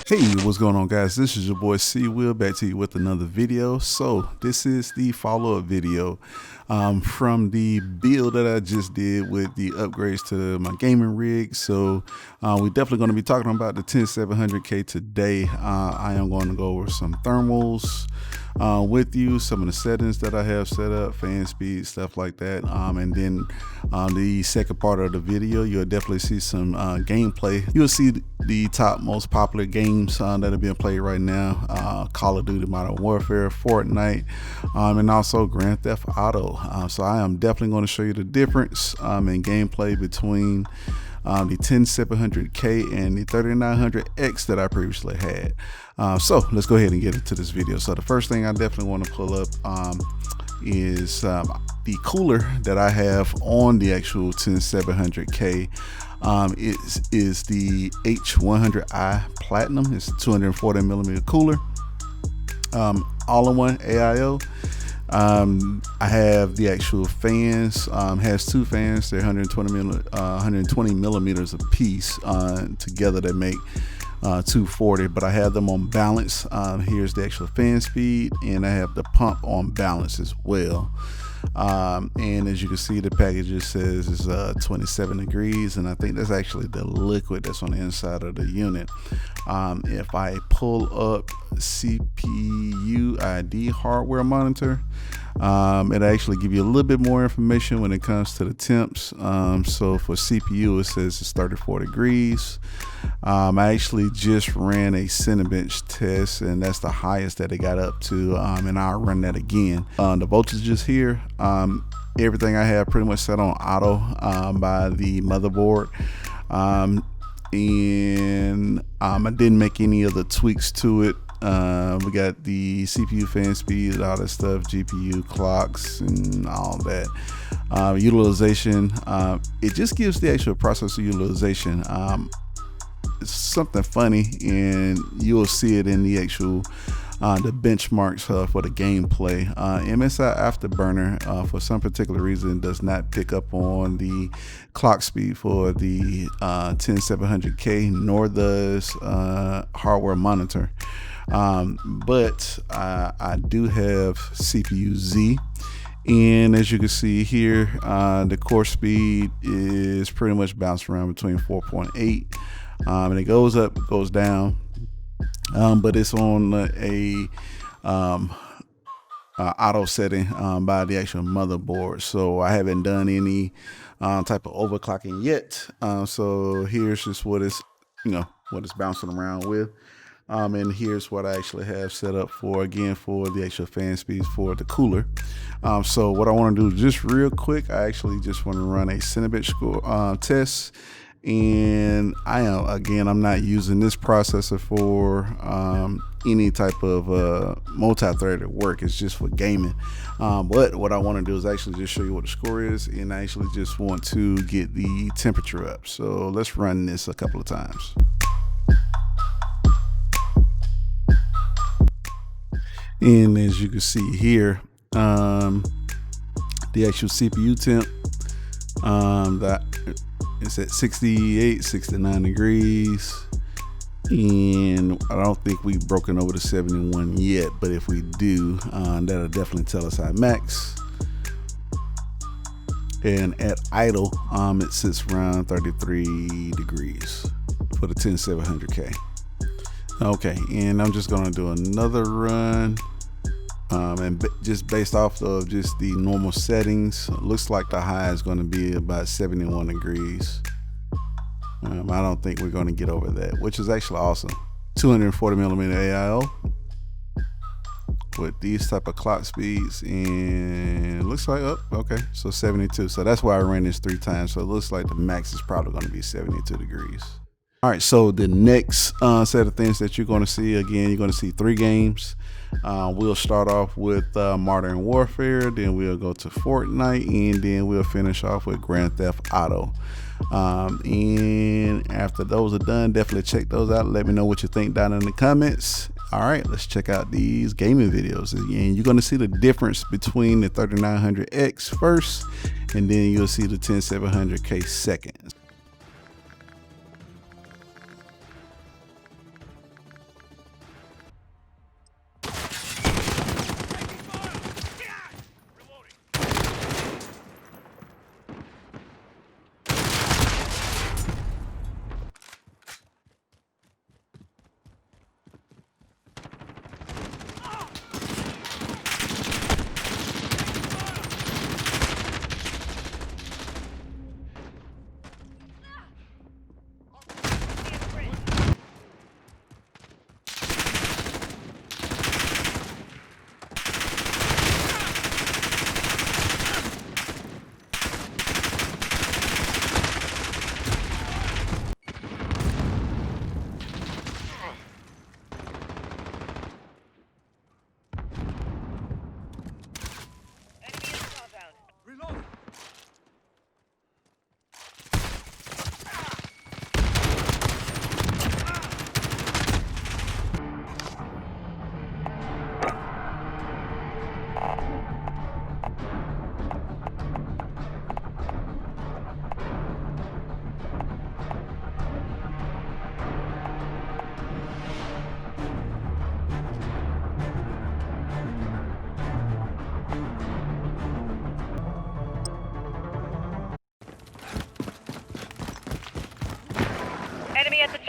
Hey, what's going on, guys? This is your boy C Will back to you with another video. So this is the follow-up video from the build that I just did with the upgrades to my gaming rig. So we're definitely going to be talking about the 10700K today. I am going to go over some thermals with you, some of the settings that I have set up, fan speed, stuff like that, and then the second part of the video, you'll definitely see some gameplay. You'll see the top most popular games that are being played right now: Call of Duty Modern Warfare, Fortnite, and also Grand Theft Auto. So I am definitely going to show you the difference in gameplay between the 10700K and the 3900X that I previously had. So let's go ahead and get into this video. So the first thing I definitely want to pull up is the cooler that I have on the actual 10700K. Is the H100i Platinum. It's a 240 millimeter cooler, all-in-one AIO. I have the actual fans, has two fans. They're 120 millimeters a piece. Together they make 240, but I have them on balance. Here's the actual fan speed, and I have the pump on balance as well. And as you can see, the package just says it's 27 degrees, and I think that's actually the liquid that's on the inside of the unit. If I pull up CPU ID hardware monitor, it actually give you a little bit more information when it comes to the temps. So for CPU, it says it's 34 degrees. I actually just ran a Cinebench test, and that's the highest that it got up to, and I'll run that again. The voltages here, everything I have pretty much set on auto by the motherboard, and I didn't make any other tweaks to it. We got the CPU fan speed, all that stuff, GPU clocks and all that. Utilization, it just gives the actual processor utilization. It's something funny, and you'll see it in the actual the benchmarks for the gameplay. MSI Afterburner, for some particular reason, does not pick up on the clock speed for the 10700K, nor does hardware monitor. But I do have CPU Z, and as you can see here, the core speed is pretty much bouncing around between 4.8, and it goes up, goes down, but it's on a auto setting by the actual motherboard, so I haven't done any type of overclocking yet. So here's just what it's, what it's bouncing around with. And here's what I actually have set up for, again, for the actual fan speeds for the cooler. So what I want to do just real quick, I actually just want to run a Cinebench test. And I'm not using this processor for any type of multi-threaded work. It's just for gaming. But what I want to do is actually just show you what the score is, and I actually just want to get the temperature up. So let's run this a couple of times. And as you can see here, the actual CPU temp, that it's at 68, 69 degrees, and I don't think we've broken over to 71 yet, but if we do, that'll definitely tell us our max. And at idle, it sits around 33 degrees for the 10700K. Okay, and I'm just gonna do another run, and just based off of just the normal settings, looks like the high is gonna be about 71 degrees. I don't think we're gonna get over that, which is actually awesome. 240 millimeter AIO with these type of clock speeds, and it looks like, okay, so 72. So that's why I ran this 3 times. So it looks like the max is probably gonna be 72 degrees. All right, so the next set of things that you're going to see, again, you're going to see 3 games. We'll start off with Modern Warfare, then we'll go to Fortnite, and then we'll finish off with Grand Theft Auto. And after those are done, definitely check those out. Let me know what you think down in the comments. All right, let's check out these gaming videos. Again, you're going to see the difference between the 3900X first, and then you'll see the 10700K second.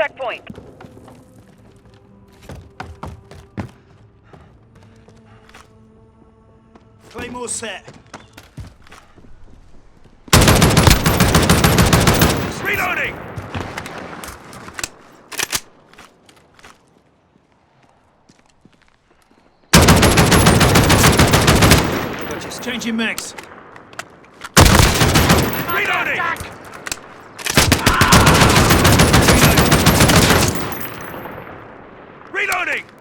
checkpoint. Claymore set. Reloading! Just changing mags. Reloading! Reloading!